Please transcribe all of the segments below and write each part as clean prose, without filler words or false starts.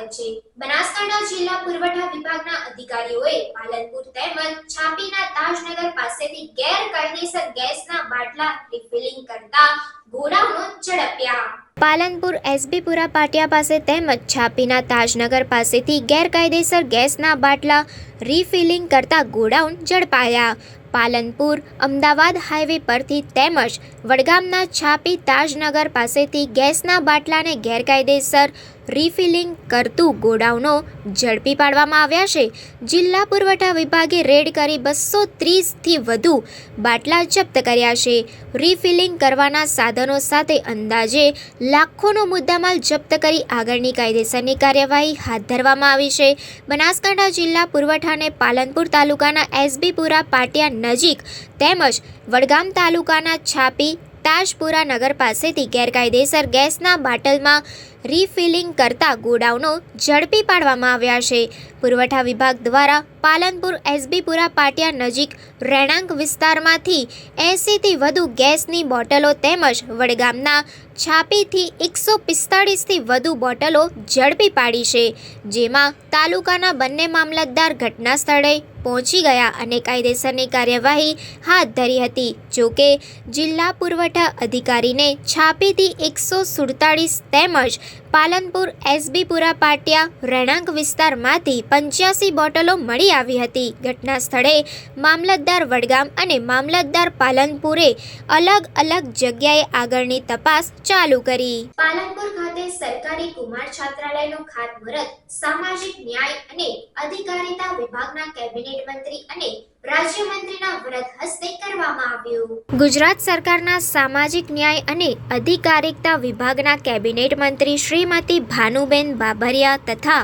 સ્વાગત છે। બનાસકાંઠા જિલ્લા પુરવઠા વિભાગના અધિકારીઓએ પાલનપુર તેમજ છાપીના તાજનગર પાસેથી ગેરકાયદેસર ગેસના બાટલા રિફિલિંગ કરતા ગોડાઉનો ઝડપ્યા। પાલનપુર એસબીપુરા પાટિયા પાસે તેમજ છાપીના તાજનગર પાસેથી ગેરકાયદેસર ગેસના બાટલા રિફિલિંગ કરતા ગોડાઉન ઝડપાયા। પાલનપુર અમદાવાદ હાઈવે પરથી તેમજ વડગામના છાપી તાજનગર પાસેથી ગેસના બાટલાને ગેરકાયદેસર રિફિલિંગ કરતું ગોડાઉનો ઝડપી પાડવામાં આવ્યા છે। જિલ્લા પુરવઠા વિભાગે રેડ કરી 230થી વધુ બાટલા જપ્ત કર્યા છે। રિફિલિંગ કરવાના સાધનો સાથે અંદાજે લાખોનો મુદ્દામાલ જપ્ત કરી આગળની કાયદેસરની કાર્યવાહી હાથ ધરવામાં આવી છે। બનાસકાંઠા જિલ્લા પુરવઠાને પાલનપુર તાલુકાના એસબીપુરા પાટિયા નજીક તેમજ વડગામ તાલુકાના છાપી તાજપુરા નગર પાસેથી ગેરકાયદેસર ગેસના બાટલમાં રિફિલિંગ કરતા ગોડાઉનો ઝડપી પાડવામાં આવ્યા છે। પુરવઠા વિભાગ દ્વારા પાલનપુર એસબીપુરા પાટિયા નજીક રહેણાંક વિસ્તારમાંથી 80થી વધુ ગેસની બોટલો તેમજ વડગામના છાપીથી 145થી વધુ બોટલો ઝડપી પાડી છે, જેમાં તાલુકાના બંને મામલતદાર ઘટના સ્થળે પહોંચી ગયા અને કાયદેસરની કાર્યવાહી હાથ ધરી હતી। જોકે જિલ્લા પુરવઠા અધિકારીને છાપીથી 147 તેમજ પાલનપુર એસબીપુરા પાટિયા રહેણાંક વિસ્તારમાંથી 85 બોટલો મળી આવી હતી। ઘટના સ્થળે મામલતદાર વડગામ અને મામલતદાર પાલનપુરે અલગ અલગ જગ્યાએ આગળની તપાસ ચાલુ કરી। પાલનપુર ખાતે સરકારી કુમાર છાત્રાલયનું ખાતમુહૂર્ત સામાજિક ન્યાય અને અધિકારીતા વિભાગના કેબિનેટ મંત્રી અને રાજ્યમંત્રીના વરદ હસ્તે કરવામાં આવ્યું। ગુજરાત સરકારના સામાજિક ન્યાય અને અધિકારીતા વિભાગના કેબિનેટ મંત્રી શ્રીમતી ભાનુબેન બાબરિયા તથા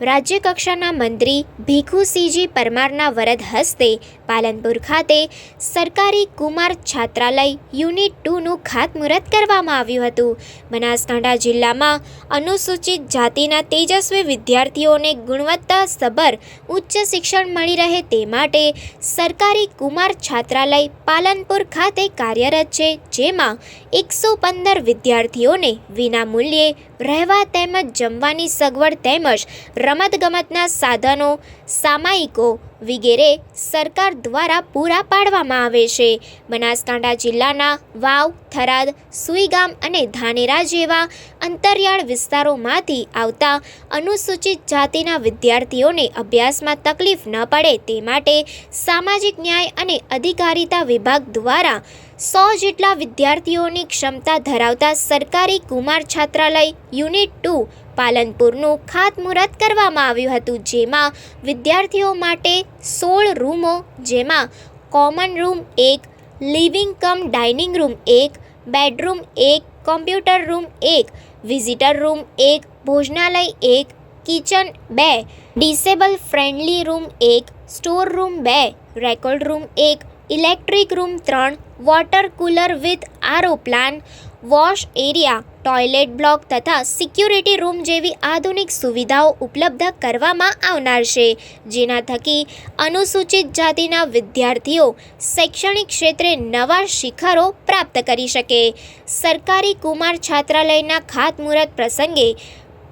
રાજ્ય કક્ષાના મંત્રી ભીખુસિંહજી પરમારના વરદ હસ્તે પાલનપુર ખાતે સરકારી કુમાર છાત્રાલય યુનિટ 2નું ખાતમુહૂર્ત કરવામાં આવ્યું હતું। બનાસકાંઠા જિલ્લામાં અનુસૂચિત જાતિના તેજસ્વી વિદ્યાર્થીઓને ગુણવત્તાસભર ઉચ્ચ શિક્ષણ મળી રહે તે માટે સરકારી કુમાર છાત્રાલય પાલનપુર ખાતે કાર્યરત છે, જેમાં 115 વિદ્યાર્થીઓને વિનામૂલ્યે રહેવા તેમજ જમવાની સગવડ તેમજ રમતગમતના સાધનો, સામાયિકો વગેરે સરકાર દ્વારા પૂરા પાડવામાં આવે છે। બનાસકાંઠા જિલ્લાના વાવ, થરાદ, સુઈગામ અને ધાનેરા જેવા અંતરિયાળ વિસ્તારોમાંથી આવતા અનુસૂચિત જાતિના વિદ્યાર્થીઓને અભ્યાસમાં તકલીફ ન પડે તે માટે સામાજિક ન્યાય અને અધિકારીતા વિભાગ દ્વારા 100 જેટલા વિદ્યાર્થીઓની ક્ષમતા ધરાવતા સરકારી કુમાર છાત્રાલય યુનિટ 2 પાલનપુરનું ખાતમુહૂર્ત કરવામાં આવ્યું હતું, જેમાં વિદ્યાર્થીઓ માટે 16 રૂમો, જેમાં common room 1, living cum dining room 1, bedroom 1, computer room 1, visitor room 1, ભોજનાલય 1, kitchen 2, disable friendly room 1, store room 2, record room 1, electric room 3, water cooler with RO plan, wash area, toilet block તથા સિક્યુરિટી રૂમ જેવી આધુનિક સુવિધાઓ ઉપલબ્ધ કરવામાં આવનાર છે, જેના થકી અનુસૂચિત જાતિના વિદ્યાર્થીઓ શૈક્ષણિક ક્ષેત્રે નવા શિખરો પ્રાપ્ત કરી શકે। સરકારી કુમાર છાત્રાલયના ખાતમુહૂર્ત પ્રસંગે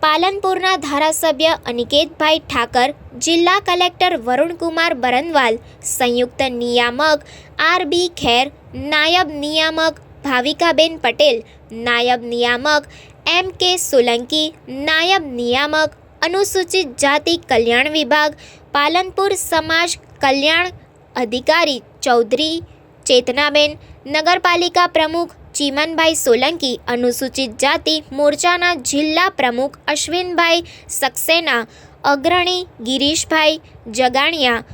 પાલનપુરના ધારાસભ્ય અનિકેતભાઈ ઠાકર, જિલ્લા કલેક્ટર વરુણકુમાર બરનવાલ, સંયુક્ત નિયામક આર.બી. ખેર, નાયબ નિયામક ભાવિકાબેન પટેલ, નાયબ નિયામક એમ.કે. સોલંકી, નાયબ નિયામક અનુસૂચિત જાતિ કલ્યાણ વિભાગ પાલનપુર સમાજ કલ્યાણ અધિકારી ચૌધરી ચેતનાબેન, નગરપાલિકા પ્રમુખ ચીમનભાઈ સોલંકી, અનુસૂચિત જાતિ મોરચાના જિલ્લા પ્રમુખ અશ્વિનભાઈ સક્સેના, અગ્રણી ગિરીશભાઈ જગાણિયા,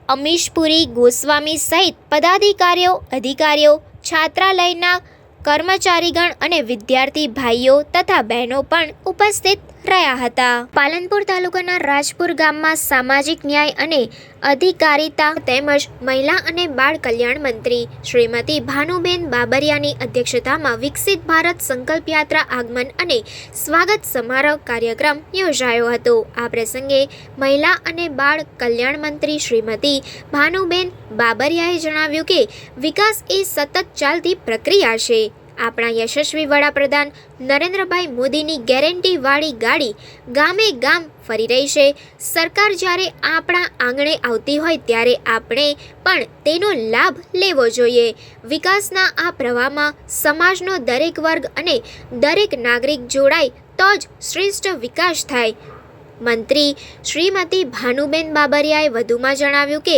અમીશપુરી ગોસ્વામી સહિત પદાધિકારીઓ, અધિકારીઓ, છાત્રાલયના કર્મચારીગણ અને વિદ્યાર્થી ભાઈઓ તથા બહેનો પણ ઉપસ્થિત રહ્યા હતા। પાલનપુર તાલુકાના રાજપુર ગામમાં સામાજિક ન્યાય અને અધિકારીતા તેમજ મહિલા અને બાળ કલ્યાણ મંત્રી શ્રીમતી ભાનુબેન બાબરિયાની અધ્યક્ષતામાં વિકસિત ભારત સંકલ્પ યાત્રા આગમન અને સ્વાગત સમારોહ કાર્યક્રમ યોજાયો હતો। આ પ્રસંગે મહિલા અને બાળ કલ્યાણ મંત્રી શ્રીમતી ભાનુબેન બાબરિયાએ જણાવ્યું કે વિકાસ એ સતત ચાલતી પ્રક્રિયા છે આપણા યશસ્વી વડાપ્રધાન નરેન્દ્રભાઈ મોદીની ગેરંટીવાળી ગાડી ગામે ગામ ફરી રહી છે। સરકાર જ્યારે આપણા આંગણે આવતી હોય ત્યારે આપણે પણ તેનો લાભ લેવો જોઈએ। વિકાસના આ પ્રવાહમાં સમાજનો દરેક વર્ગ અને દરેક નાગરિક જોડાય તો જ શ્રેષ્ઠ વિકાસ થાય। મંત્રી શ્રીમતી ભાનુબેન બાબરિયાએ વધુમાં જણાવ્યું કે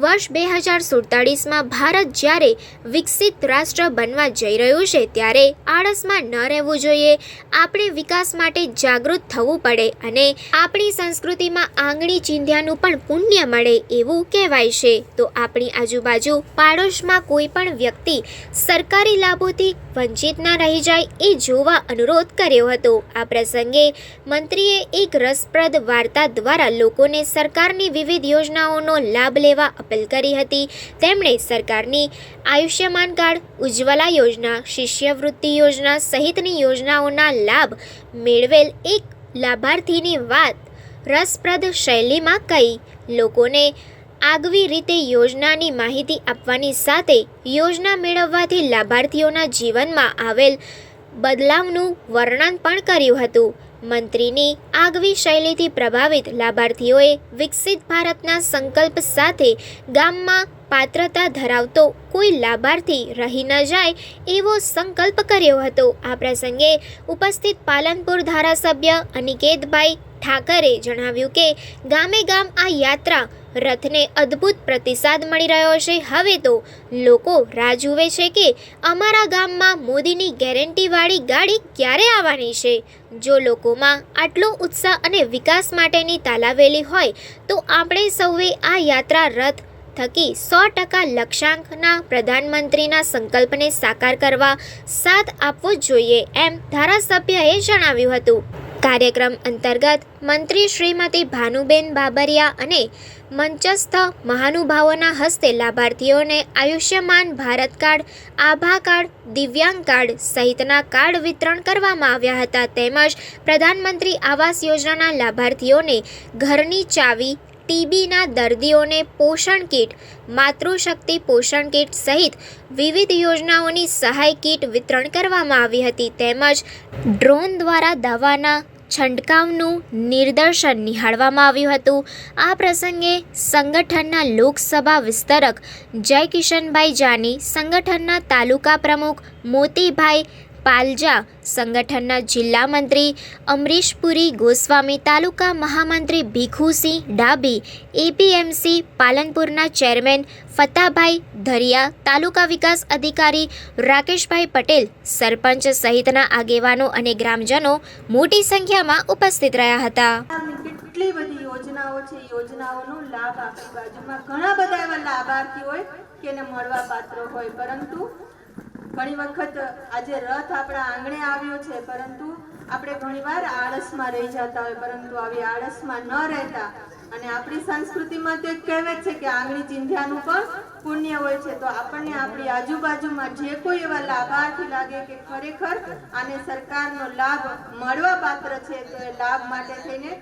વર્ષ 2047માં ભારત જ્યારે વિકસિત રાષ્ટ્ર બનવા જઈ રહ્યું છે ત્યારે આળસમાં ન રહેવું જોઈએ। આપણે વિકાસ માટે જાગૃત થવું પડે અને આપણી સંસ્કૃતિમાં આંગળી ચીંધ્યાનું પણ પુણ્ય મળે એવું કહેવાય છે। તો આપણી આજુબાજુ પાડોશમાં કોઈ પણ વ્યક્તિ સરકારી લાભોથી વંચિત ના રહી જાય એ જોવા અનુરોધ કર્યો હતો। આ પ્રસંગે મંત્રીએ એક રસપ્રદ વાર્તા દ્વારા લોકોને સરકારની વિવિધ યોજનાઓનો લાભ લેવા અપીલ કરી હતી। તેમણે સરકારની આયુષ્યમાન કાર્ડ, ઉજ્જવલા યોજના, શિષ્યવૃત્તિ યોજના સહિતની યોજનાઓના લાભ મેળવેલ એક લાભાર્થીની વાત રસપ્રદ શૈલીમાં કહી। લોકોને આગવી રીતે યોજનાની માહિતી આપવાની સાથે યોજના મેળવવાથી લાભાર્થીઓના જીવનમાં આવેલ બદલાવનું વર્ણન પણ કર્યું હતું। મંત્રીની આગવી શૈલીથી પ્રભાવિત લાભાર્થીઓએ વિકસિત ભારતના સંકલ્પ સાથે ગામમાં પાત્રતા ધરાવતો કોઈ લાભાર્થી રહી ન જાય એવો સંકલ્પ કર્યો હતો। આ પ્રસંગે ઉપસ્થિત પાલનપુર ધારાસભ્ય અનિકેતભાઈ ઠાકરે જણાવ્યું કે ગામે ગામ આ યાત્રા રથને અદ્ભુત પ્રતિસાદ મળી રહ્યો છે। હવે તો લોકો રાહ જુએ છે કે અમારા ગામમાં મોદીની ગેરંટીવાળી ગાડી ક્યારે આવવાની છે। જો લોકોમાં આટલો ઉત્સાહ અને વિકાસ માટેની તાલાવેલી હોય તો આપણે સૌએ આ યાત્રા રથ થકી 100% લક્ષ્યાંકના પ્રધાનમંત્રીના સંકલ્પને સાકાર કરવા સાથ આપવો જોઈએ એમ ધારાસભ્યએ જણાવ્યું હતું। કાર્યક્રમ અંતર્ગત મંત્રી શ્રીમતી ભાનુબેન બાબરિયા અને મંચસ્થ મહાનુભાવોના હસ્તે લાભાર્થીઓને આયુષ્યમાન ભારત કાર્ડ, આભા કાર્ડ, દિવ્યાંગ કાર્ડ સહિતના કાર્ડ વિતરણ કરવામાં આવ્યા હતા। તેમજ પ્રધાનમંત્રી આવાસ યોજનાના લાભાર્થીઓને ઘરની ચાવી, ટીબીના દર્દીઓને પોષણ કીટ, માતૃશક્તિ પોષણ કીટ સહિત વિવિધ યોજનાઓની સહાય કીટ વિતરણ કરવામાં આવી હતી। તેમજ ડ્રોન દ્વારા દવાના છંટકાવનું નિદર્શન નિહાળવામાં આવ્યું હતું। આ પ્રસંગે સંગઠનના લોકસભા વિસ્તરક જયકિશનભાઈ જાની, સંગઠનના તાલુકા પ્રમુખ મોતીભાઈ પાલજા, સંગઠનના જિલ્લા મંત્રી અમરીશપુરી ગોસ્વામી, તાલુકા મહામંત્રી ભીખુસિંહ ડાભી, એપીએમસી પાલનપુરના ચેરમેન ફતાભાઈ ધરિયા, તાલુકા વિકાસ અધિકારી રાકેશભાઈ પટેલ, સરપંચ સહિતના આગેવાનો અને ગ્રામજનો મોટી સંખ્યામાં ઉપસ્થિત રહ્યા હતા। કેટલી બધી યોજનાઓ છે, યોજનાઓનો લાભ આપણી બાજુમાં ઘણા બધા એવા લાભાર્થી હોય કે એને મળવા પાત્ર હોય, પરંતુ ઘણી વખત આજે રથ આપણા આંગણે આવ્યો છે, પરંતુ આપણે ઘણીવાર આળસમાં રહી જતા હોય, પરંતુ આવી આળસમાં ન રહેતા અને આપણી સંસ્કૃતિમાં તો એક કહેવત છે કે આંગળી ચીંધ્યાનું પણ પુણ્ય હોય છે। તો આપણને આપણી આજુબાજુમાં જે કોઈ એવા લાભાર્થી લાગે કે ખરેખર આને સરકારનો લાભ મળવા પાત્ર છે તો એ લાભ માટે થઈને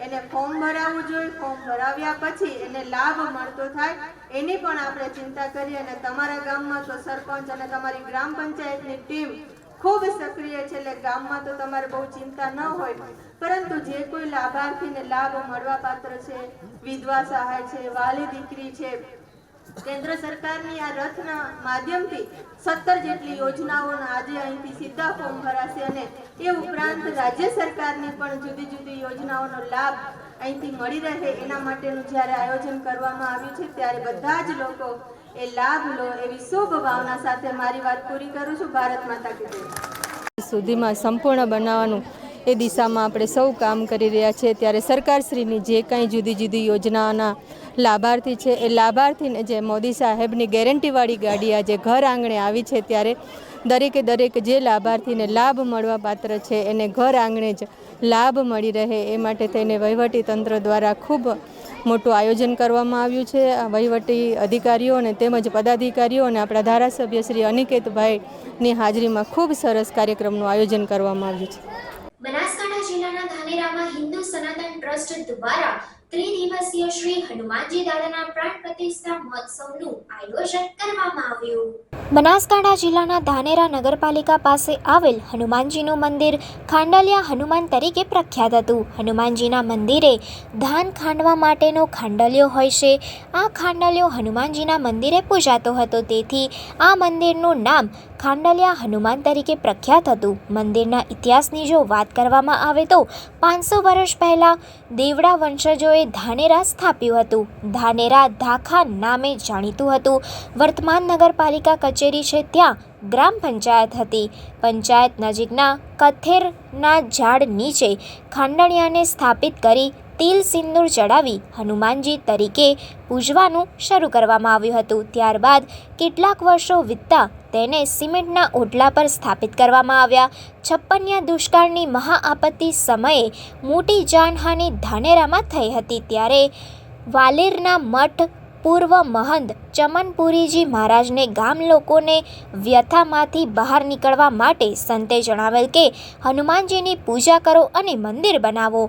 એને ફોર્મ ભરાવવું જોઈએ। ફોર્મ ભરાવ્યા પછી એને લાભ મળતો થાય એની પણ આપણે ચિંતા કરીએ। અને તમારા ગામમાં તો સરપંચ અને તમારી ગ્રામ પંચાયતની ટીમ ખૂબ સક્રિય છે, એટલે ગામમાં તો તમારે બહુ ચિંતા ન હોય, પરંતુ જે કોઈ લાભાર્થીને લાભ મળવા પાત્ર છે, વિધવા સહાય છે, વાલી દીકરી છે, કેન્દ્ર સરકારની આ રથના માધ્યમથી 17 જેટલી યોજનાઓના આજે અહીંથી સીધા ફોર્મ ભરાશે અને એ ઉપરાંત રાજ્ય સરકારની પણ જુદી જુદી યોજનાઓનો લાભ અહીંથી મળી રહે એના માટેનું જ્યારે આયોજન કરવામાં આવ્યું છે ત્યારે બધા જ લોકો એ લાભ લો એવી શુભ ભાવના સાથે મારી વાત પૂરી કરું છું। ભારત માતા કી જય। સુધીમાં સંપૂર્ણ બનાવવાનું એ દિશામાં આપણે સૌ કામ કરી રહ્યા છીએ। ત્યારે સરકારશ્રીની જે કંઈ જુદી જુદી યોજનાઓના લાભાર્થી છે એ લાભાર્થીને જે મોદી સાહેબની ગેરંટીવાળી ગાડી આજે ઘર આંગણે આવી છે, ત્યારે દરેક જે લાભાર્થીને લાભ મળવા પાત્ર છે એને ઘર આંગણે જ લાભ મળી રહે એ માટે થઈને વહીવટી તંત્ર દ્વારા ખૂબ મોટું આયોજન કરવામાં આવ્યું છે। વહીવટી અધિકારીઓ અને તેમજ પદાધિકારીઓ અને આપણા ધારાસભ્ય શ્રી અનિકેતભાઈની હાજરીમાં ખૂબ સરસ કાર્યક્રમનું આયોજન કરવામાં આવ્યું છે। બનાસકાંઠા જિલ્લાના ધાનેરામાં હિન્દુ સનાતન ટ્રસ્ટ દ્વારા ત્રિદિવસીય શ્રી હનુમાનજી દાદાના પ્રાણ પ્રતિષ્ઠા મહોત્સવનું આયોજન કરવામાં આવ્યું. બનાસકાંઠા જિલ્લાના ધાનેરા નગરપાલિકા પાસે આવેલ હનુમાનજીનું મંદિર ખાંડલિયા હનુમાન તરીકે પ્રખ્યાત હતું. હનુમાનજીના મંદિરે ધાન ખાંડવા માટેનો ખાંડલિયો હોય છે. આ ખાંડલિયો હનુમાનજીના મંદિરે પૂજાતો હતો, તેથી આ મંદિરનું નામ ખાંડલિયા હનુમાન તરીકે પ્રખ્યાત હતું. મંદિરના ઇતિહાસની જો વાત કરવામાં આવે તો 500 વર્ષ પહેલાં દેવડા વંશજોએ ધાનેરા સ્થાપ્યું હતું. ધાનેરા ધાખા નામે જાણીતું હતું. વર્તમાન નગરપાલિકા કચેરી છે ત્યાં ગ્રામ પંચાયત હતી. પંચાયત નજીકના કથેરના ઝાડ નીચે ખાંડલિયાને સ્થાપિત કરી તિલ સિંદૂર ચડાવી હનુમાનજી તરીકે પૂજવાનું શરૂ કરવામાં આવ્યું હતું. ત્યારબાદ કેટલાક વર્ષો વીતતા તેને સિમેન્ટના ઓટલા પર સ્થાપિત કરવામાં આવ્યા. 56 દુષ્કાળની મહાઆપત્તિ સમયે મોટી જાનહાનિ ધાનેરામાં થઈ હતી. ત્યારે વાલેરના મઠ પૂર્વ મહંત ચમનપુરીજી મહારાજને ગામ લોકોને વ્યથામાંથી બહાર નીકળવા માટે સંતે જણાવેલ કે હનુમાનજીની પૂજા કરો અને મંદિર બનાવો.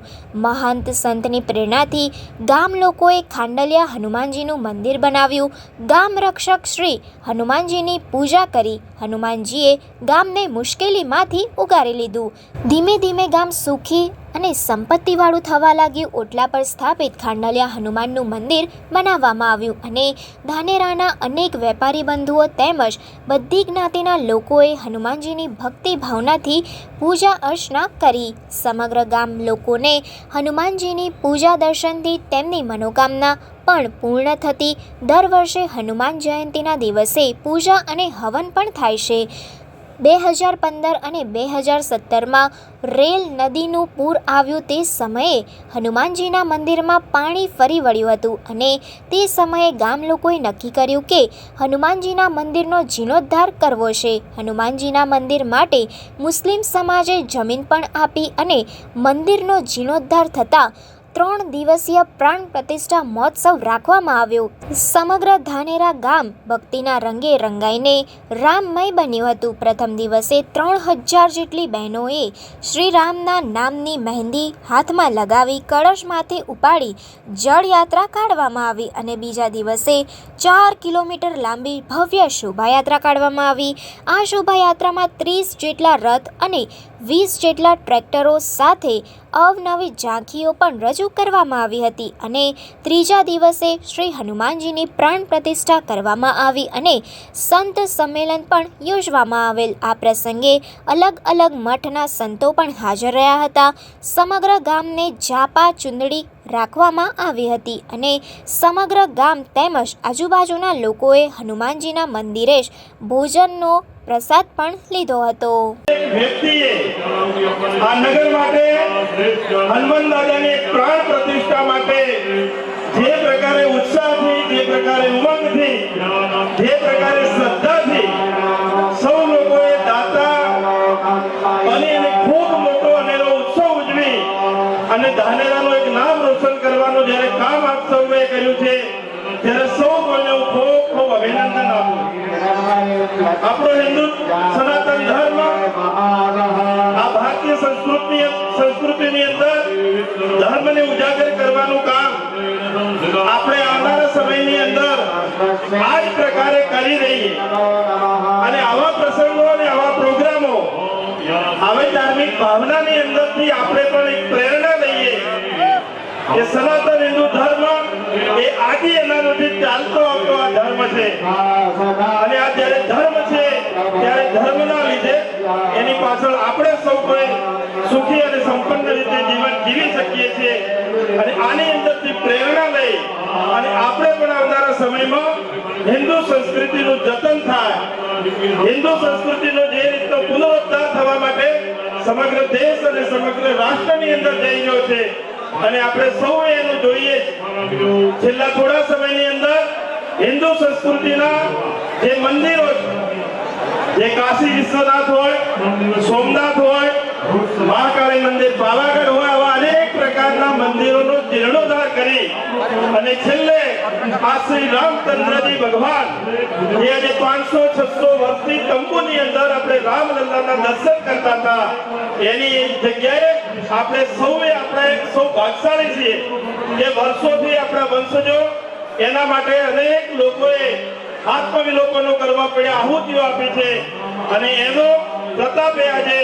મહંત સંતની પ્રેરણાથી ગામ લોકોએ ખાંડલિયા હનુમાનજીનું મંદિર બનાવ્યું. ગામ રક્ષક શ્રી હનુમાનજીની પૂજા કરી હનુમાનજીએ ગામને મુશ્કેલીમાંથી ઉગારી લીધું. ધીમે ધીમે ગામ સુખી અને સંપત્તિવાળું થવા લાગ્યું. ઓટલા પર સ્થાપિત ખાંડલિયા હનુમાનનું મંદિર બનાવવામાં આવ્યું અને ધાનેરાના અનેક વેપારી બંધુઓ તેમજ બધી જ્ઞાતિના લોકોએ હનુમાનજીની ભક્તિ ભાવનાથી પૂજા અર્ચના કરી. સમગ્ર ગામ લોકોને હનુમાનજીની પૂજા દર્શનથી તેમની મનોકામના પણ પૂર્ણ થતી. દર વર્ષે હનુમાન જયંતીના દિવસે પૂજા અને હવન પણ થાય છે. 2015 અને 2017માં રેલ નદીનું પૂર આવ્યું તે સમયે હનુમાનજીના મંદિરમાં પાણી ફરી વળ્યું હતું અને તે સમયે ગામ લોકોએ નક્કી કર્યું કે હનુમાનજીના મંદિરનો જીર્ણોદ્ધાર કરવો છે. હનુમાનજીના મંદિર માટે મુસ્લિમ સમાજે જમીન પણ આપી અને મંદિરનો જીર્ણોદ્ધાર થતાં 3 દિવસીય પ્રાણ પ્રતિષ્ઠા મહોત્સવ રાખવામાં આવ્યો. સમગ્ર ધાનેરા ગામ ભક્તિના રંગે રંગાઈને રામમય બન્યું હતું. પ્રથમ દિવસે 3000 જેટલી બહેનોએ શ્રી રામના નામની મહેંદી હાથમાં લગાવી કળશમાંથી ઉપાડી જળયાત્રા કાઢવામાં આવી અને બીજા દિવસે 4 કિલોમીટર લાંબી ભવ્ય શોભાયાત્રા કાઢવામાં આવી. આ શોભાયાત્રામાં 30 જેટલા રથ અને 20 જેટલા ટ્રેક્ટરો સાથે અવનવી ઝાંખીઓ પણ રજૂ કરવામાં આવી હતી અને ત્રીજા દિવસે શ્રી હનુમાનજીની પ્રાણ પ્રતિષ્ઠા કરવામાં આવી અને સંત સંમેલન પણ યોજવામાં આવેલ. આ પ્રસંગે અલગ અલગ મઠના સંતો પણ હાજર રહ્યા હતા. સમગ્ર ગામને જાપા ચુંદડી રાખવામાં આવી હતી અને સમગ્ર ગામ તેમજ આજુબાજુના લોકોએ હનુમાનજીના મંદિરે જ ભોજનનો પ્રસાદ પણ લીધો હતો. વ્યક્તિએ આ નગર માટે હનુમાન દાદાની પ્રાણ પ્રતિષ્ઠા માટે જે પ્રકારે ઉત્સાહથી, જે પ્રકારે ઉમંગથી, જે પ્રકારે શ્રદ્ધાથી સૌ લોકોએ દાતા બની અને ખૂબ મોટો અનેરો ઉત્સવ ઉજવી અને ધાનેરાનું એક નામ રોશન કરવાનું જ્યારે કામ આપ સૌએ કર્યું છે ત્યારે સૌ કોઈને હું ખૂબ ખૂબ અભિનંદન આપું. આપણો હિન્દુ સનાતન ધર્મ આ ભારતીય સંસ્કૃતિની અંદર ધર્મને ઉજાગર કરવાનું કામ આપણે આવનારા સમયની અંદર આ જ પ્રકારે કરી રહીએ અને આવા પ્રસંગો અને આવા પ્રોગ્રામો આવી ધાર્મિક ભાવનાની અંદરથી આપણે પણ એક પ્રેરણા લઈએ કે સનાતન હિન્દુ ધર્મ એ આદિ અનાદિથી ચાલતો આવતો આ ધર્મ છે અને આ જ્યારે ધર્મ છે ત્યારે ધર્મના લીધે એની પાછળ આપણે સૌ કોઈ સુખી અને સંપન્ન રીતે જીવન જીવી શકીએ છીએ અને આની અંદરથી પ્રેરણા લઈ અને આપણે પણ આવનારા સમયમાં હિન્દુ સંસ્કૃતિનું જતન થાય, હિન્દુ સંસ્કૃતિનો જે રીતનો પુનરુદ્ધાર થવા માટે સમગ્ર દેશ અને સમગ્ર રાષ્ટ્રની અંદર જઈ રહ્યો છે અને આપણે સૌએ એનું જોઈએ. છેલ્લા થોડા સમયની અંદર હિન્દુ સંસ્કૃતિના જે મંદિરો જે કાશી વિશ્વનાથ હોય, સોમનાથ હોય, મહાકાળી મંદિર, પાવાગઢ હોય, આવા અનેક પ્રકારના મંદિરોનો જીર્ણોદ્ધાર કરી અને છેલ્લે આ શ્રી રામચંદ્રજી ભગવાન જે આજે 500-600 વર્ષથી તંબુની અંદર આપણે રામલલ્લાના દર્શન કરતા હતા, એની જગ્યાએ આપણે સૌ ભાગશાળી છીએ કે વર્ષોથી આપણા વંશજો એના માટે અનેક લોકોએ આત્મવિલોપનો કરવા પડ્યા, આહુતિઓ આપી છે અને એનો પ્રતાપે આજે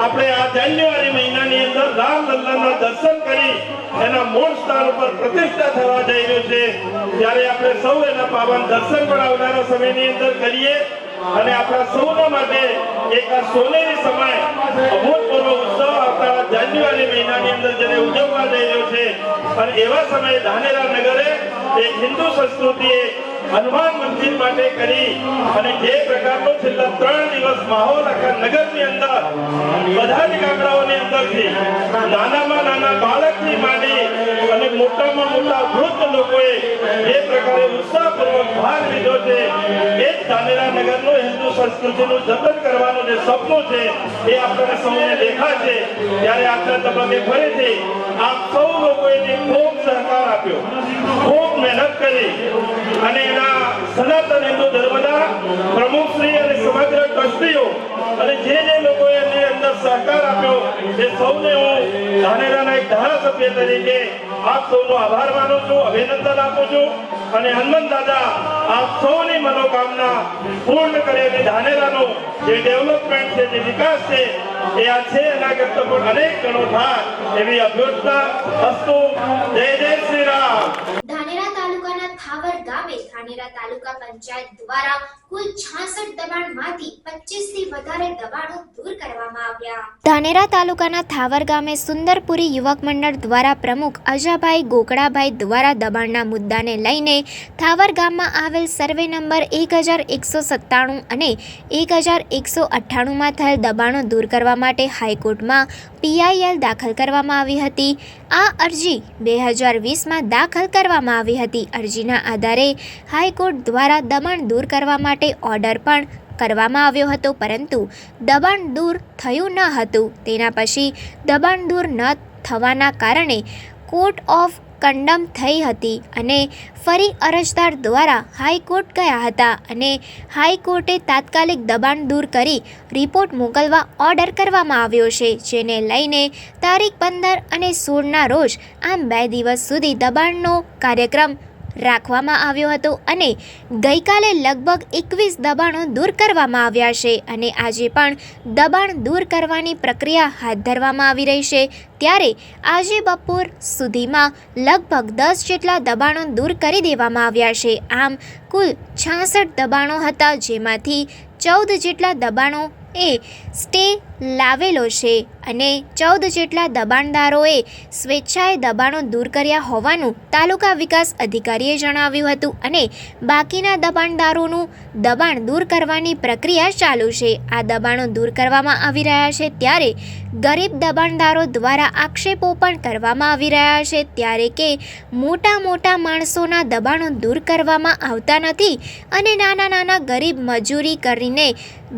આપણે આ જાન્યુઆરી મહિનાની અંદર રામલલ્લાના દર્શન કરી એના મૂળ સ્થાન ઉપર પ્રતિષ્ઠા થવા જઈ રહ્યું છે, ત્યારે આપણે સૌ એના પાવન દર્શન પણ આવનારા સમયની અંદર કરીએ અને આપણા સૌના માટે એક આ સોનેરી સમય અભૂતપૂર્વ ઉત્સવ આવતા જાન્યુઆરી મહિનાની અંદર જેને ઉજવવા જઈ રહ્યો છે અને એવા સમયે ધાનેરા નગરે એક હિન્દુ સંસ્કૃતિએ હનુમાન મંદિર માટે કરી અને જે પ્રકારનો છેલ્લા 3 દિવસ માહોલ આખા નગરની અંદર બધા જ ગામડાઓની અંદરથી નાનામાં નાના બાળકથી માંડી અને મોટામાં મોટા વૃદ્ધ લોકોએ જે પ્રકારે ઉત્સાહપૂર્વક ભાગ લીધો છે, એ જ ધાનેરા નગરનું હિન્દુ સંસ્કૃતિનું જતન કરવાનું જે સપનું છે એ આપણને સૌને દેખાશે. ત્યારે આજના તબક્કે ફરીથી આપ સૌ લોકોએ ખૂબ સહકાર આપ્યો, ખૂબ મહેનત કરી અને સનાતન હિન્દુ ધર્મના પ્રમુખશ્રી અને સમગ્ર ટ્રસ્ટીઓ અને જે લોકોએ એની અંદર સહકાર આપ્યો એ સૌને હું ધાનેરાના એક ધારાસભ્ય તરીકે આપ સૌનો આભાર માનું છું, અભિનંદન આપું છું અને હનુમાન દાદા આપ સૌની મનોકામના પૂર્ણ કરે અને ધાનેરાનો જે ડેવલપમેન્ટ છે, જે વિકાસ છે એ આ છે એના કરતા પણ અનેક ગણો થાય એવી અભ્યર્થના. અસ્તુ. જય જય શ્રી રામ. ધાનેરા તાલુકાના થાવર ગામે ધાનેરા તાલુકા પંચાયત દ્વારા કુલ 66 દબાણમાંથી 25 થી વધારે દબાણો દૂર કરવામાં આવ્યા. ધાનેરા તાલુકાના થાવર ગામે સુંદરપુરી યુવક મંડળ દ્વારા પ્રમુખ અજાભાઈ ગોકળાભાઈ દ્વારા દબાણના મુદ્દાને લઈને થાવર ગામમાં આવેલ સર્વે નંબર 1197 અને 1198 માં થયેલ દબાણો દૂર કરવા માટે હાઈકોર્ટમાં PIL દાખલ કરવામાં આવી હતી. આ અરજી 2020માં દાખલ કરવામાં આવી હતી. અરજીના આધારે હાઈકોર્ટ દ્વારા દબાણ દૂર કરવા માટે ઓર્ડર પણ કરવામાં આવ્યો હતો, પરંતુ દબાણ દૂર થયું ન હતું. તેના પછી દબાણ દૂર ન થવાના કારણે કોર્ટ ઓફ કન્ડમ થઈ હતી અને ફરી અરજદાર દ્વારા હાઈકોર્ટ ગયા હતા અને હાઈકોર્ટે તાત્કાલિક દબાણ દૂર કરી રિપોર્ટ મોકલવા ઓર્ડર કરવામાં આવ્યો છે, જેને લઈને તારીખ 15 અને 16ના રોજ આમ 2 દિવસ સુધી દબાણનો કાર્યક્રમ રાખવામાં આવ્યો હતો અને ગઈકાલે લગભગ 21 દબાણો દૂર કરવામાં આવ્યા છે અને આજે પણ દબાણ દૂર કરવાની પ્રક્રિયા હાથ ધરવામાં આવી રહી છે. ત્યારે આજે બપોર સુધીમાં લગભગ 10 જેટલા દબાણો દૂર કરી દેવામાં આવ્યા છે. આમ કુલ 66 દબાણો હતા, જેમાંથી 14 જેટલા દબાણો એ સ્ટે લાવેલો છે અને 14 જેટલા દબાણદારોએ સ્વેચ્છાએ દબાણો દૂર કર્યા હોવાનું તાલુકા વિકાસ અધિકારીએ જણાવ્યું હતું અને બાકીના દબાણદારોનું દબાણ દૂર કરવાની પ્રક્રિયા ચાલુ છે. આ દબાણો દૂર કરવામાં આવી રહ્યા છે, ત્યારે ગરીબ દબાણદારો દ્વારા આક્ષેપો પણ કરવામાં આવી રહ્યા છે, ત્યારે કે મોટા માણસોના દબાણો દૂર કરવામાં આવતા નથી અને નાના ગરીબ મજૂરી કરીને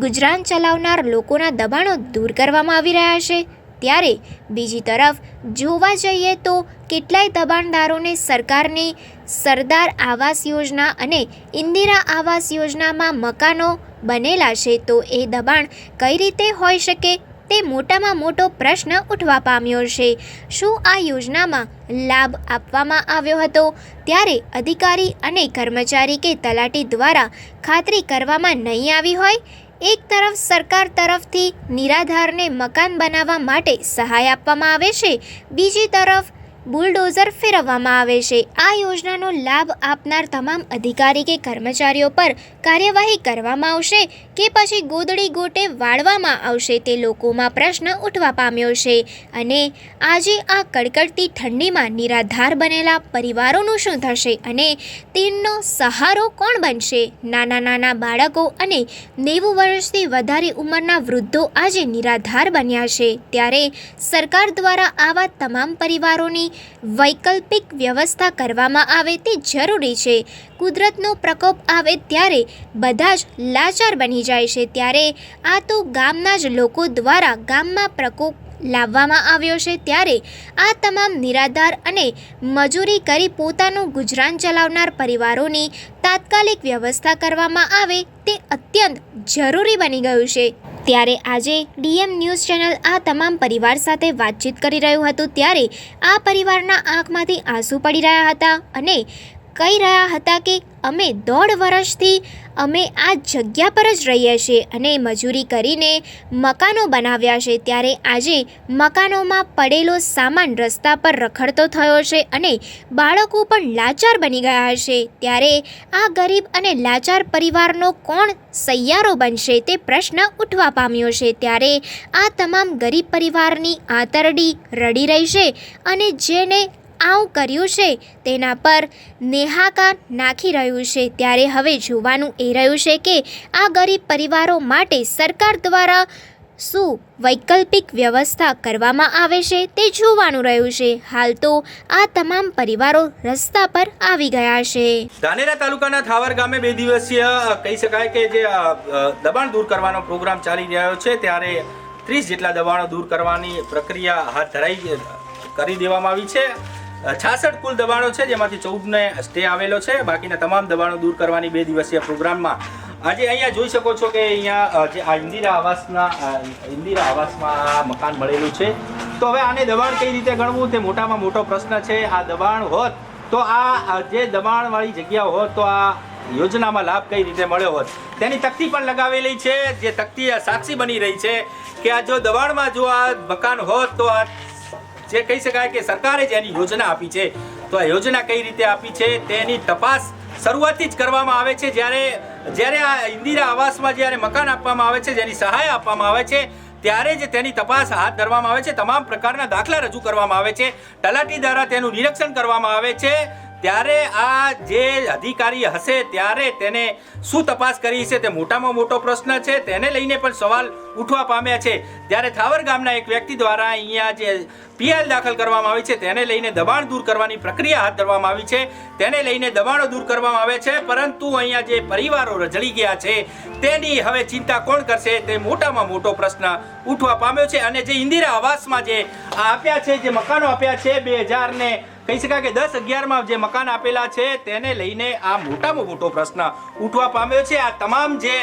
ગુજરાન ચલાવનાર લોકોના દબાણો દૂર કરવામાં આવી રહ્યા છે. ત્યારે બીજી તરફ જોવા જઈએ તો કેટલાય દબાણદારોને સરકારની સરદાર આવાસ યોજના અને ઇન્દિરા આવાસ યોજનામાં મકાનો બનેલા છે, તો એ દબાણ કઈ રીતે હોઈ શકે તે મોટામાં મોટો પ્રશ્ન ઉઠવા પામ્યો છે. શું આ યોજનામાં લાભ આપવામાં આવ્યો હતો? ત્યારે અધિકારી અને કર્મચારી કે તલાટી દ્વારા ખાતરી કરવામાં નહીં આવી હોય. એક તરફ સરકાર તરફથી નિરાધારને મકાન બનાવવા માટે સહાય આપવામાં આવે છે, બીજી તરફ બુલડોઝર ફેરવવામાં આવે છે. આ યોજનાનો લાભ આપનાર તમામ અધિકારી કે કર્મચારીઓ પર કાર્યવાહી કરવામાં આવશે કે પછી ગોદડી ગોટે વાળવામાં આવશે, તે લોકોમાં પ્રશ્ન ઉઠવા પામ્યો છે. અને આજે આ કડકડતી ઠંડીમાં નિરાધાર બનેલા પરિવારોનું શું થશે અને તેનો સહારો કોણ બનશે? નાના બાળકો અને 90 વર્ષથી વધારે ઉંમરના વૃદ્ધો આજે નિરાધાર બન્યા છે. ત્યારે સરકાર દ્વારા આવા તમામ પરિવારોની વૈકલ્પિક વ્યવસ્થા કરવામાં આવે તે જરૂરી છે. કુદરતનો પ્રકોપ આવે ત્યારે બધા જ લાચાર બની જાય છે, ત્યારે આ તો ગામના જ લોકો દ્વારા ગામમાં પ્રકોપ લાવવામાં આવ્યો છે. ત્યારે આ તમામ નિરાધાર અને મજૂરી કરી પોતાનું ગુજરાન ચલાવનાર પરિવારોની તાત્કાલિક વ્યવસ્થા કરવામાં આવે તે અત્યંત જરૂરી બની ગયું છે. ત્યારે આજે ડીએમ ન્યૂઝ ચેનલ આ તમામ પરિવાર સાથે વાતચીત કરી રહ્યું હતું ત્યારે આ પરિવારના આંખમાંથી આંસુ પડી રહ્યા હતા અને કહી રહ્યા હતા કે અમે 1.5 વર્ષથી અમે આ જગ્યા પર જ રહીએ છીએ અને મજૂરી કરીને મકાનો બનાવ્યા છે ત્યારે આજે મકાનોમાં પડેલો સામાન રસ્તા પર રખડતો થયો છે અને બાળકો પણ લાચાર બની ગયા છે ત્યારે આ ગરીબ અને લાચાર પરિવારનો કોણ સૈયારો બનશે તે પ્રશ્ન ઉઠવા પામ્યો છે ત્યારે આ તમામ ગરીબ પરિવારની આંતરડી રડી રહી છે અને જેને આવું કર્યું છે તેના પર નેહાકાર નાખી રહ્યું છે ત્યારે હવે જોવાનું એ રહ્યું છે કે આ ગરીબ પરિવારો માટે સરકાર દ્વારા શું વૈકલ્પિક વ્યવસ્થા કરવામાં આવે છે તે જોવાનું રહ્યું છે. હાલ તો આ તમામ પરિવારો રસ્તા પર આવી ગયા છે. ધાનેરા તાલુકાના થાવર ગામે 2 દિવસીય કહી શકાય કે જે દબાણ દૂર કરવાનો પ્રોગ્રામ ચાલી રહ્યો છે ત્યારે 30 જેટલા દબાણો દૂર કરવાની પ્રક્રિયા હાથ કરી દેવામાં આવી છે. 66 કુલ દબાણો છે જેમાંથી 14 ને સ્ટે આવેલો છે. બાકીના તમામ દબાણો દૂર કરવાની 2 દિવસીય પ્રોગ્રામમાં આજે અહીંયા જોઈ શકો છો કે અહીંયા જે આ ઇન્દિરા આવાસમાં આ મકાન મળેલું છે. તો હવે આને દબાણ કઈ રીતે ગણવું તે મોટામાં મોટો પ્રશ્ન છે. આ દબાણ હોત તો આ જે દબાણવાળી જગ્યા હોત તો આ યોજનામાં લાભ કઈ રીતે મળ્યો હોત તેની તકતી પણ લગાવેલી છે. જે તકતી સાક્ષી બની રહી છે કે આ જો દબાણમાં જો આ મકાન હોત તો આ જે કહી શકાય કે સરકારે જેની યોજના આપી છે તો આ યોજના કઈ રીતે આપી છે તેની તપાસ શરૂઆતથી જ કરવામાં આવે છે. જ્યારે આ ઇન્દિરા આવાસમાં જ્યારે મકાન આપવામાં આવે છે, જેની સહાય આપવામાં આવે છે ત્યારે જ તેની તપાસ હાથ ધરવામાં આવે છે. તમામ પ્રકારના દાખલા રજૂ કરવામાં આવે છે. તલાટી દ્વારા તેનું નિરીક્ષણ કરવામાં આવે છે. ત્યારે આ જે અધિકારી હશે ત્યારે તેને શું તપાસ કરી છે તે મોટામાં મોટો પ્રશ્ન છે. તેને લઈને પણ સવાલ ઉઠવા પામ્યા છે. ત્યારે થાવર ગામના એક વ્યક્તિ દ્વારા અહીંયા જે પીએલ દાખલ કરવામાં આવી છે તેને લઈને દબાણ દૂર કરવાની પ્રક્રિયા હાથ ધરવામાં આવી છે. તેને લઈને દબાણો દૂર કરવામાં આવે છે. પરંતુ અહીંયા જે પરિવારો રજળી ગયા છે તેની હવે ચિંતા કોણ કરશે તે મોટામાં મોટો પ્રશ્ન ઉઠવા પામ્યો છે. અને જે ઇન્દિરા આવાસમાં જે આપ્યા છે, જે મકાનો આપ્યા છે 2000 ને કહી શકાય કે 10-11માં જે મકાન આપેલા છે તેને લઈને આ મોટામાં મોટો પ્રશ્ન ઉઠવા પામ્યો છે. આ તમામ જે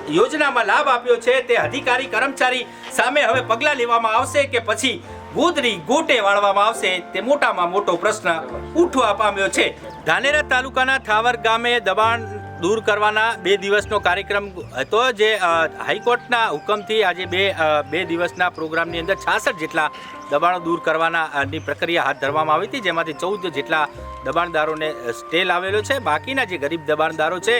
યોજનામાં લાભ આપ્યો છે તે અધિકારી કર્મચારી સામે હવે પગલાં લેવામાં આવશે કે પછી ગોદરી ગોટે વાળવામાં આવશે તે મોટામાં મોટો પ્રશ્ન ઉઠવા પામ્યો છે. ધાનેરા તાલુકાના થાવર ગામે દબાણ દૂર કરવાના 2 દિવસનો કાર્યક્રમ હતો. જે હાઈકોર્ટના હુકમથી આજે બે દિવસના પ્રોગ્રામની અંદર 66 જેટલા દબાણો દૂર કરવાનાની પ્રક્રિયા હાથ ધરવામાં આવી હતી, જેમાંથી 14 જેટલા દબાણદારોને સ્ટે લાવેલો છે. બાકીના જે ગરીબ દબાણદારો છે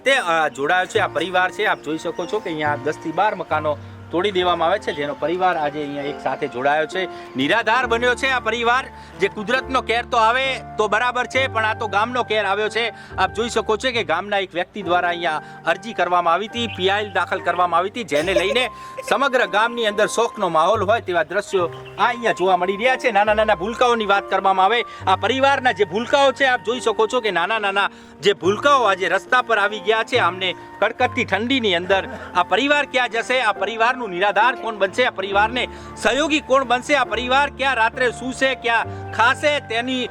તે જોડાયો છે. આ પરિવાર છે, આપ જોઈ શકો છો કે અહીંયા 10 થી 12 મકાનો તોડી દેવામાં આવે છે, જેનો પરિવાર આજે અહીંયા એક સાથે જોડાયો છે. નિરાધાર બન્યો છે આ પરિવાર. જે કુદરતનો કેર તો આવે તો બરાબર છે, પણ આ તો ગામનો કેર આવ્યો છે. આપ જોઈ શકો છો કે ગામના એક વ્યક્તિ દ્વારા અહીંયા અરજી કરવામાં આવી હતી, પીઆઈએલ દાખલ કરવામાં આવી હતી, જેને લઈને સમગ્ર ગામની અંદર શોકનો માહોલ હોય તેવા દ્રશ્યો આ અહીંયા જોવા મળી રહ્યા છે. નાના નાના ભૂલકાઓની વાત કરવામાં આવે, આ પરિવારના જે ભૂલકાઓ છે આપ જોઈ શકો છો કે નાના નાના જે ભૂલકાઓ આજે રસ્તા પર આવી ગયા છે. આમને કડકડતી ઠંડીની અંદર આ પરિવાર ક્યાં જશે? આ પરિવારનું નિરાધાર કોણ બનશે? આ પરિવારને સહયોગી કોણ બનશે? આ પરિવાર ક્યાં રાત્રે સૂશે, ક્યાં ખાશે તેની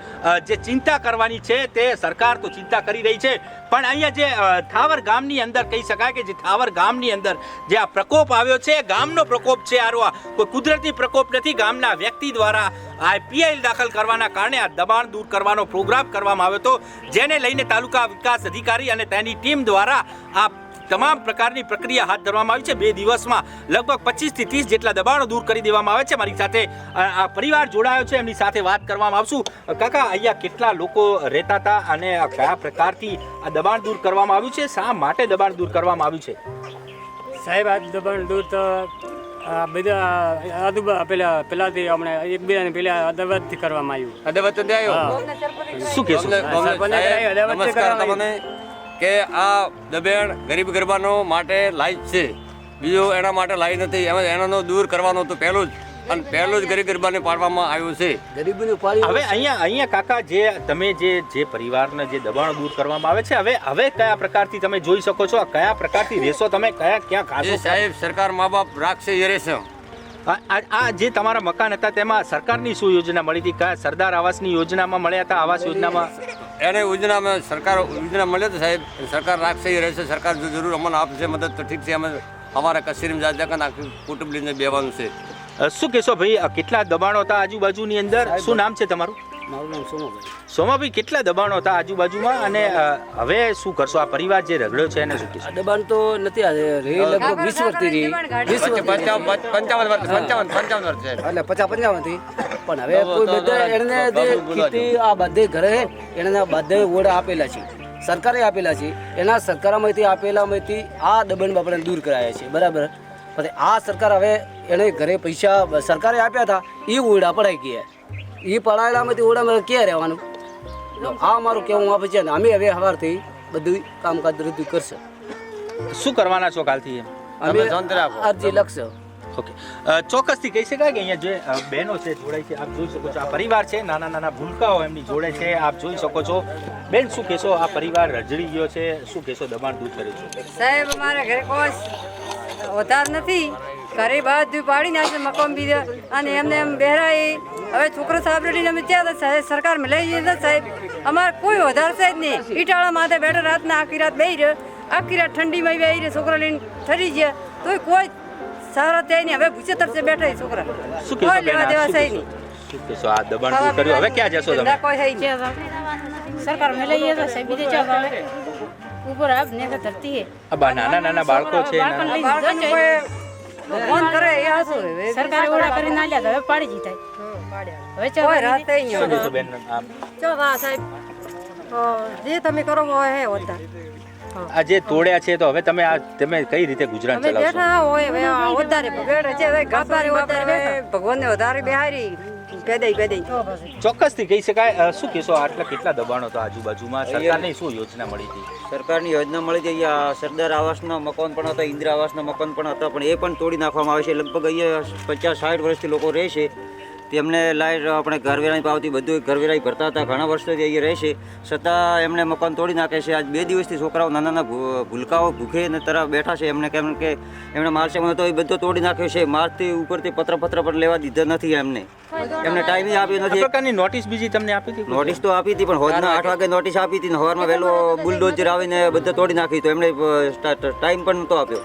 જે ચિંતા કરવાની છે તે સરકાર તો ચિંતા કરી રહી છે. પણ અહીંયા જે થાવર ગામની અંદર કહી શકાય કે જે થાવર ગામની અંદર જે આ પ્રકોપ આવ્યો છે, ગામનો પ્રકોપ છે. આ કોઈ કુદરતી પ્રકોપ નથી. ગામના વ્યક્તિ દ્વારા આ પીઆઈએલ દાખલ કરવાના કારણે આ દબાણ દૂર કરવાનો પ્રોગ્રામ કરવામાં આવ્યો હતો, જેને લઈને તાલુકા વિકાસ અધિકારી અને તેની ટીમ દ્વારા આ તમામ પ્રકારની પ્રક્રિયા હાથ ધરવામાં આવી છે. 2 દિવસમાં લગભગ 25 થી 30 જેટલા દબાણો દૂર કરી દેવામાં આવે છે. મારી સાથે આ પરિવાર જોડાયો છે, એમની સાથે વાત કરવામાં આવશું. કાકા, અહીંયા કેટલા લોકો રહેતા હતા અને કયા પ્રકારથી આ દબાણ દૂર કરવામાં આવ્યું છે? શા માટે દબાણ દૂર કરવામાં આવ્યું છે? સાહેબ, આ દબાણ દૂર તો બધા પેલાથી હમણાં એકબીજાને પેલા અદાવતથી કરવામાં આવ્યું. અદાવત શું કહેશો? નમસ્કાર તમને. કે આ દબાણ ગરીબ ગરબાનો માટે લાઈવ છે, બીજું એના માટે લાઈવ નથી. એનો દૂર કરવાનો તો પહેલું જ અને પહેલું જ ગરીબ ગરબાને પાડવામાં આવ્યું છે. હવે અહીંયા કાકા જે તમે જે પરિવારના જે દબાણો દૂર કરવામાં આવે છે, હવે કયા પ્રકારથી તમે જોઈ શકો છો? કયા પ્રકારથી રહેશો તમે? ક્યાં ખાશો? સાહેબ, સરકાર મા બાપ રાખશે એ રહેશે. આ જે તમારા મકાન હતા તેમાં સરકારની શું યોજના મળી હતી? કયા સરદાર આવાસની યોજનામાં મળ્યા હતા? આવાસ યોજનામાં એને યોજનામાં સરકાર યોજના મળે તો સાહેબ સરકાર રાખશે એ રહેશે. સરકાર જો જરૂર અમને આપશે મદદ તો ઠીક છે. અમે અમારા કચેરીમાં જાત જાત આખી કુટુંબ લઈને બેવાનું છે. શું કહેશો ભાઈ, કેટલા દબાણો હતા આજુબાજુની અંદર? શું નામ છે તમારું? મારું નામ સોમાભાઈ. સોમાભાઈ, કેટલા દબાણો હતા આજુબાજુમાં અને હવે શું કરશો? આ પરિવાર જે રગડ્યો છે એને શું કહેશો? આ દબાણ તો નથી આ રહી લગભગ 20 વર્ષથી રહી 20 વર્ષ 55 વર્ષ છે એટલે 50-55 થી પણ હવે કોઈ બધા એને જે ખેતી આ બધે ઘરે એને બધે ઓરડા આપેલા છે, સરકારે આપેલા છે. એના સરકારમાંથી આપેલામાંથી આ દબાણ આપણે દૂર કરાયા છે, બરાબર. પછી આ સરકાર હવે એને ઘરે પૈસા સરકારે આપ્યા હતા એ ઓરડા પડાઈ ગયા. એ પડાયેલામાંથી ઓરડામાં ક્યાં રહેવાનું? આ મારું કહેવું આપે છે ને અમે હવે સવારથી બધું કામકાજ રજૂ કરશે. શું કરવાના છો કાલથી એમ? અમે અરજી લખશે. ઓકે, ચોક્કસથી કહી શકાય કે અહીંયા જે બહેનો છે જોડાય છે, આપ જોઈ શકો છો. આ પરિવાર છે, નાના નાના ભૂલકાઓ એમની જોડે છે, આપ જોઈ શકો છો. બેન, શું કહેશો? આ પરિવાર રજડી ગયો છે, શું કહેશો? દબાણ દૂર કરે છે સાહેબ. અમારા ઘરે કોઈ વધાર નથી, ઘરે બધું પાડી નાખે મકાન બીજા અને એમને એમ બહેરાઈ. હવે છોકરો સાંભળીને અમે ત્યાં હતા સરકાર માં લઈ જઈએ સાહેબ. અમારે કોઈ વધાર છે જ નહીં. ઈટાળા માથે બેઠો રાતના આખી રાત બેહી રહ્યો, આખી રાત ઠંડીમાં બેહી રહ્યો, છોકરા લઈને ઠરી ગયા તોય કોઈ સારા થાય નહીં. હવે ભૂસે તરસે બેઠા છોકરા, શું કોઈ કહેશો? લેવા દેવા છે નહીં. શું કહેશો? આ દબાણ દૂર કર્યું, હવે ક્યાં જશો તમે? કોઈ છે નહીં. સરકાર में लई तो सभी दे जा पावे ऊपर आप ने धरती है. આ નાના નાના બાળકો છે, બાળકોને કોઈ ફોન કરે એ હાસું હવે સરકાર ઓડા કરી ના લ્યા હવે પાડી જીતાય હવે ચાલ કોઈ રાતે શું અહીંયા કહેશો બેન? આમ ચો હા સાહેબ, જે તમે કરો હોય હે હોતા આ જે તોડ્યા છે તો હવે તમે કઈ રીતે ગુજરાન અમે ચલાવશો? બેઠા હોય હવે વધારે બગડે છે. હવે ગાપારે વધારે ભગવાનને વધારે બેહારી પેદાઈ ચોક્કસથી કહી શકાય. શું કહેશો? આટલા કેટલા દબાણો હતા આજુબાજુમાં? સરકારની શું યોજના મળી હતી? સરકારની યોજના મળી હતી. અહીંયા સરદાર આવાસના મકાન પણ હતા, ઇન્દિરા આવાસના મકાન પણ હતા, પણ એ પણ તોડી નાખવામાં આવે છે. લગભગ અહીંયા 50-60 વર્ષથી લોકો રહે છે. તેમને લાઈટ આપણે ઘરવેરાની પાવતી બધું ઘરવેરાઈ ભરતા હતા, ઘણા વર્ષોથી અહીંયા રહે છે. છતાં એમને મકાન તોડી નાખે છે. આજ 2 દિવસથી છોકરાઓ નાના નાના ભૂલકાઓ ભૂખે ને તરફ બેઠા છે. એમને કેમ કે એમને મારશે તો એ બધો તોડી નાખ્યો છે. મારથી ઉપરથી પત્ર પણ લેવા દીધા નથી. એમને ટાઈમ આપ્યો નથી. પ્રકારની નોટિસ બીજી તમને આપી હતી? નોટિસ તો આપી હતી, પણ હોજના 8 વાગે નોટિસ આપી હતી ને સવારમાં વહેલો બુલડોઝર આવીને બધું તોડી નાખ્યું. તો એમને ટાઈમ પણ નહોતો આપ્યો.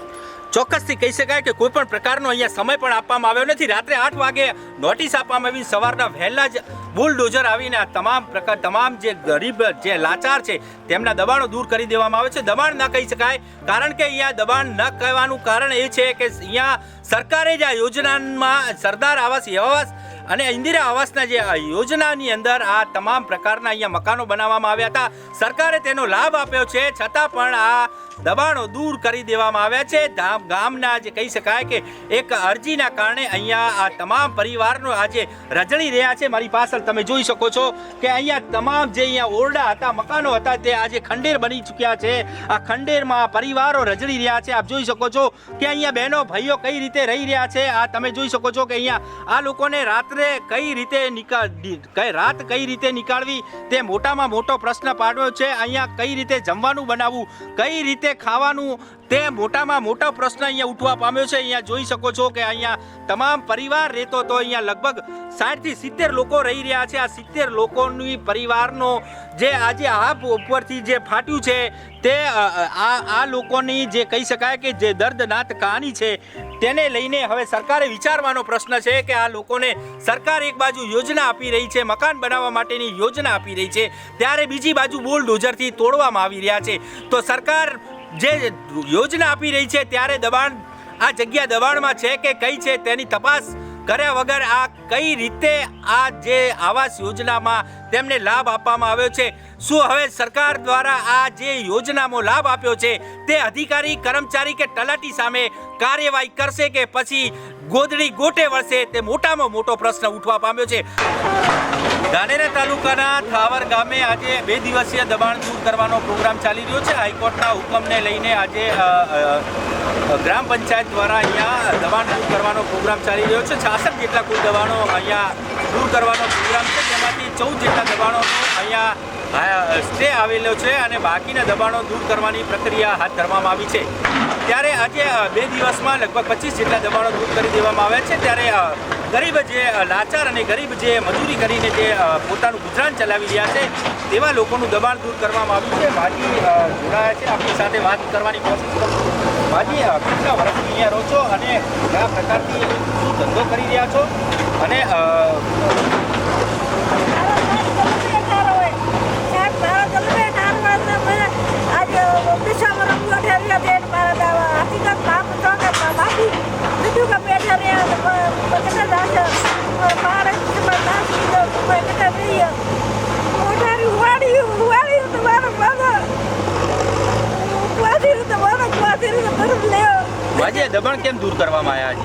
ચોક્કસથી કહી શકાય કે કોઈ પણ પ્રકારનો અહીંયા સમય પણ આપવામાં આવ્યો નથી. રાત્રે 8 વાગે નોટિસ આપવામાં આવી, સવારના વહેલા જ બુલડોઝર આવીને આ તમામ જે ગરીબ જે લાચાર છે તેમના દબાણો દૂર કરી દેવામાં આવે છે. દબાણ ન કહી શકાય, કારણ કે અહીંયા દબાણ ન કહેવાનું કારણ એ છે કે અહીંયા સરકારે જે આ યોજનામાં સરદાર આવાસ અને ઇન્દિરા આવાસના જે યોજનાની અંદર આ તમામ પ્રકારના અહીંયા મકાનો બનાવવામાં આવ્યા હતા. સરકારે તેનો લાભ આપ્યો છે, છતાં પણ આ દબાણો દૂર કરી દેવામાં આવ્યા છે. ગામના જે કહી શકાય કે એક અરજીના કારણે અહીંયા આ તમામ પરિવારનો આજે રજળી રહ્યા છે. મારી પાછળ તમે જોઈ શકો છો કે અહીંયા તમામ જે અહીંયા ઓરડા હતા, મકાનો હતા, તે આજે ખંડેર બની ચૂક્યા છે. આ ખંડેરમાં પરિવારો રજળી રહ્યા છે. આપ જોઈ શકો છો કે અહીંયા બહેનો ભાઈઓ કઈ રીતે રહી રહ્યા છે. આ તમે જોઈ શકો છો કે અહીંયા આ લોકોને રાત કઈ રીતે નીકાળવી તે મોટામાં મોટો પ્રશ્ન પાડ્યો છે. અહીંયા કઈ રીતે જમવાનું બનાવવું, કઈ રીતે ખાવાનું, તે મોટામાં મોટો પ્રશ્ન અહીંયા ઉઠવા પામ્યો છે. અહીંયા જોઈ શકો છો કે અહીંયા તમામ પરિવાર રહેતો તો અહીંયા લગભગ 60 થી 70 લોકો રહી રહ્યા છે. આ 70 લોકોની પરિવારનો જે આજે આપ ઉપરથી જે ફાટ્યું છે તે આ લોકોની જે કહી શકાય કે જે દર્દનાક કહાની છે તેને લઈને હવે સરકારે વિચારવાનો પ્રશ્ન છે કે આ લોકોને સરકાર એક બાજુ યોજના આપી રહી છે, મકાન બનાવવા માટેની યોજના આપી રહી છે, ત્યારે બીજી બાજુ બુલડોઝરથી તોડવામાં આવી રહ્યા છે. તો સરકાર જે યોજના આપી રહી છે ત્યારે દબાણ આ જગ્યા દબાણમાં છે કે કઈ છે તેની તપાસ કર્યા વગર આ કઈ રીતે આ જે આવાસ યોજનામાં તેમને લાભ આપવામાં આવ્યો છે. શું હવે સરકાર દ્વારા આ જે યોજનામાં લાભ આપ્યો છે તે અધિકારી, કર્મચારી કે તલાટી સામે કાર્યવાહી કરશે કે પછી ગોદડી ગોટે વળશે, તે મોટામાં મોટો પ્રશ્ન ઉઠવા પામ્યો છે. ધાનેરા તાલુકાના થાવર ગામે આજે 2 દિવસીય દબાણ દૂર કરવાનો પ્રોગ્રામ ચાલી રહ્યો છે. હાઈકોર્ટના હુકમને લઈને આજે ગ્રામ પંચાયત દ્વારા અહીંયા દબાણ દૂર કરવાનો પ્રોગ્રામ ચાલી રહ્યો છે. 66 જેટલા કુલ દબાણો અહીંયા દૂર કરવાનો પ્રોગ્રામ છે, જેમાંથી 14 જેટલા દબાણોનો અહીંયા સ્ટે આવેલો છે અને બાકીના દબાણો દૂર કરવાની પ્રક્રિયા હાથ ધરવામાં આવી છે. ત્યારે આજે 2 દિવસમાં લગભગ 25 જેટલા દબાણો દૂર કરી દેવામાં આવ્યા છે. ત્યારે ગરીબ જે લાચાર અને ગરીબ જે મજૂરી કરીને જે પોતાનું ગુજરાન ચલાવી રહ્યા છે તેવા લોકોનું દબાણ દૂર કરવામાં આવ્યું છે. માજી જોડાયા છે, આપણી સાથે વાત કરવાની કોશિશ કરશું. માજી, કેટલા વર્ષથી અહીંયા રહો છો અને કયા પ્રકારથી શું ધંધો કરી રહ્યા છો? અને માજી, દબાણ કેમ દૂર કરવામાં આવ્યા છે?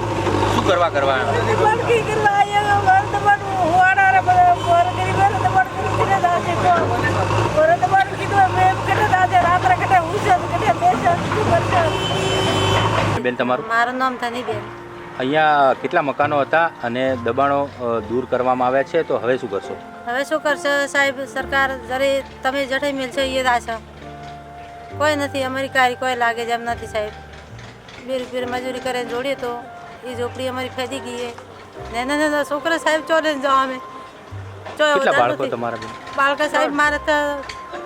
શું કરવા બેન તમારું? મારું નામ ધનીબેન. અહીંયા કેટલા મકાનો હતા અને દબાણો દૂર કરવામાં આવ્યા છે, તો હવે શું કરશો? હવે શું કરશે સાહેબ? સરકાર જરી તમે જઠાઈ મિલશે એ દાશે, કોઈ નથી અમારી કારી કોઈ લાગે જેમ નથી સાહેબ. બે રૂપિયા મજૂરી કરે જોડીએ તો એ ઝોપડી અમારી ફેદી ગઈ છે. નાના છોકરા સાહેબ ચોલે જાઓ અમે. કેટલા બાળકો તમારા બેન? બાળકા સાહેબ મારે તો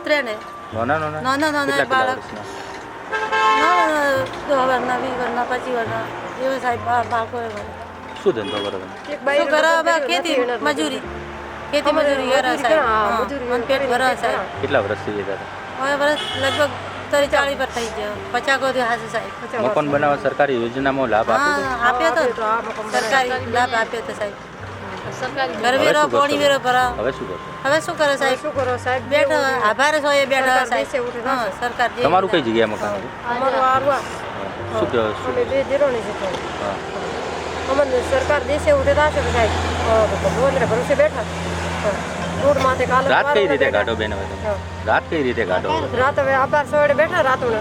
3 નાના બાળક, 10 વર્ષના, 20 વર્ષના, 25 વર્ષના એવા સાહેબ બાળકો. શું ધંધો કરો તમે? શું કરો? ખેતી મજૂરી કરે સાહેબ. પેટ ભરે સાહેબ. કેટલા વર્ષથી જતા હતા? હવે વર્ષ લગભગ 40 પર થઈ ગયો. 50 ગોદી હાશે સાહેબ. મકાન બનાવવા સરકારી યોજનામાં લાભ આપ્યો તો સરકારી લાભ આપ્યો તો સાહેબ. ઘર વેરો, પાણી વેરો ભરા. હવે શું કરે સાહેબ? શું કરો સાહેબ? બેઠો આભાર છો એ બેઠા સાહેબ. સરકાર તમારું કઈ જગ્યાએ મકાન હતું? અમારું આરવા. શું કહો? અમે 2 દેરોની છે. અમને સરકાર દેશે ઉઠે થશે સાહેબ. ભગવાનને ભરોસે બેઠા. રોડ માથે કાલે રાત કઈ રીતે કાઢો બેન? હવે રાત કઈ રીતે કાઢો? રાત હવે આભાર સવારે બેઠા, રાતોને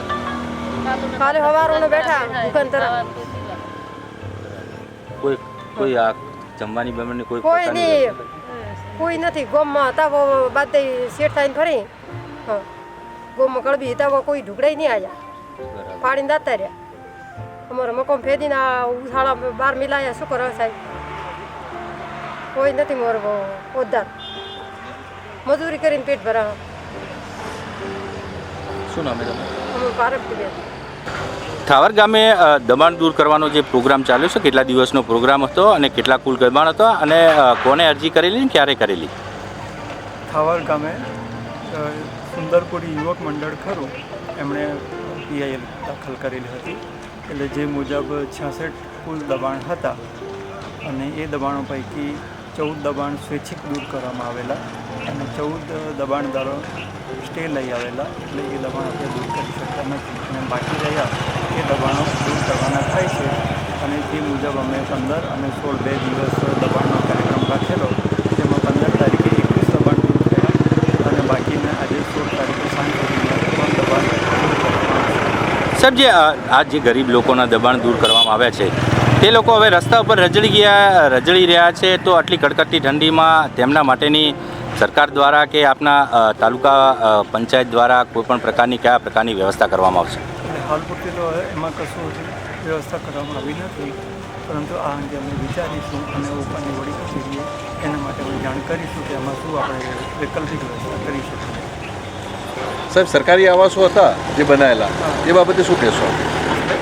કાલે સવારોને બેઠા દુકાન તરફ. કોઈ આ જમવાની બમવાની કોઈ નથી. ગોમમાં તાવો બાદ શેઠ થઈને ફરી ગોમમાં કળબી તાવો કોઈ ઢુકડાઈ નહીં આવ્યા. પાડીને દાતા રહ્યા. અમારા મકોમ ફેદીને ઉછાળા 12 મિલાયા. શું કરો સાહેબ? કોઈ નથી મારો ઉદ્ધાર. મજૂરી કરીને પેટ ભરા. શું નામ છે અમે પારબતીબેન. થાવર ગામે દબાણ દૂર કરવાનો જે પ્રોગ્રામ ચાલ્યો છે, કેટલા દિવસનો પ્રોગ્રામ હતો અને કેટલા કુલ દબાણ હતો અને કોને અરજી કરેલી ને ક્યારે કરેલી? થાવર ગામે સુંદરપુરી યુવક મંડળ ખરું એમણે પીઆઈએલ દાખલ કરેલી હતી. એટલે જે મુજબ 66 કુલ દબાણ હતા અને એ દબાણો પૈકી 14 દબાણ સ્વૈચ્છિક દૂર કરવામાં આવેલા અને 14 દબાણદારો સ્ટે લઈ આવેલા. એટલે એ દબાણ આપણે દૂર કરી શકતા નથી અને બાકી રહ્યા એ દબાણો દૂર કરવાના થાય છે. અને તે મુજબ અમે 15 અને 16 2 દિવસ દબાણનો કાર્યક્રમ રાખેલો, જેમાં 15 તારીખે 21 દબાણ દૂર થયા અને બાકીને આજે 16 તારીખે સાંજ સુધીમાં દબાણ દૂર કરવામાં આવશે. સાહેબ, જે આ જે ગરીબ લોકોના દબાણ દૂર કરવામાં આવ્યા છે તે લોકો હવે રસ્તા ઉપર રજળી રહ્યા છે, તો આટલી કડકડતી ઠંડીમાં તેમના માટેની સરકાર દ્વારા કે આપના તાલુકા પંચાયત દ્વારા કોઈપણ પ્રકારની કયા પ્રકારની વ્યવસ્થા કરવામાં આવશે? હાલ પૂરતી તો એમાં કશું વ્યવસ્થા કરવામાં આવી નથી, પરંતુ આ અંગે અમે વિચારીશું અને ઉપરની વડી કચેરીએ એના માટે અમે જાણ કરીશું કે એમાં શું આપણે વૈકલ્પિક વ્યવસ્થા કરી શકીએ. સાહેબ, સરકારી આવાસો હતા જે બનાવેલા એ બાબતે શું કહેશો?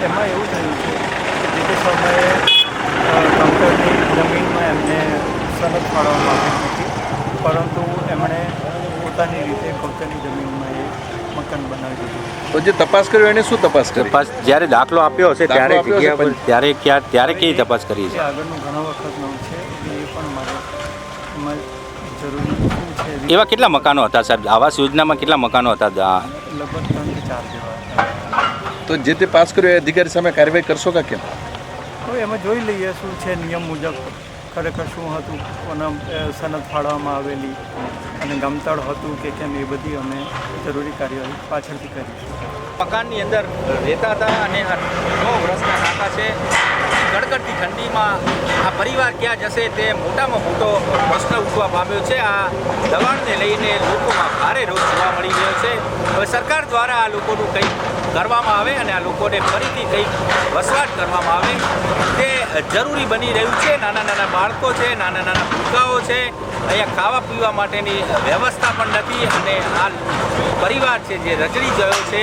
એમાં એવું થયું છે કે જે સમયે કંપનીની જમીનમાં એમને સનદ ફાળવવામાં આવી નથી, પરંતુ એમણે પોતાની રીતે કંપનીની જમીનમાં એ મકાન બનાવી દીધું. તો જે તપાસ કર્યો એને શું તપાસ કરી? જ્યારે દાખલો આપ્યો હશે ત્યારે જગ્યા પર ત્યારે કેવી તપાસ કરી છે? આગળનું ઘણા વખતનું છે એ પણ મારે એમાં જરૂરી શું છે. એવા કેટલા મકાનો હતા સાહેબ? આવાસ યોજનામાં કેટલા મકાનો હતા? લગભગ 3 કે 4 જેવા હતા. તો જે તે પાસ કર્યો એ અધિકારી સામે કાર્યવાહી કરશો કે કેમ? હવે એમાં જોઈ લઈએ શું છે નિયમ મુજબ ખરેખર શું હતું, કોના સનદ ફાળવવામાં આવેલી અને ગમતાળ હતું કે કેમ, એ બધી અમે જરૂરી કાર્યવાહી પાછળથી કરીશું. મકાનની અંદર રહેતા હતા અને 9 વર્ષના નાતા છે. કડકડતી ઠંડીમાં આ પરિવાર ક્યાં જશે તે મોટામાં મોટો પ્રશ્ન ઉઠવા પામ્યો છે. આ દબાણને લઈને લોકોમાં ભારે રોષ જોવા મળી રહ્યો છે. હવે સરકાર દ્વારા આ લોકોનું કંઈક કરવામાં આવે અને આ લોકોને ફરીથી કંઈક વસવાટ કરવામાં આવે તે જરૂરી બની રહ્યું છે. નાના નાના બાળકો છે, નાના નાના ભૂલકાઓ છે, અહીંયા ખાવા પીવા માટેની વ્યવસ્થા પણ નથી અને આ પરિવાર છે જે રજડી ગયો છે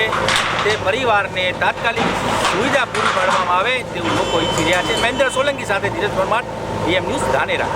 તે પરિવારને તાત્કાલિક સુવિધા પૂરી પાડવામાં આવે તેવું લોકો ઈચ્છી રહ્યા છે. મહેન્દ્ર સોલંકી સાથે ધીરજ પરમાર, EM ન્યૂઝ, ધાનેરા.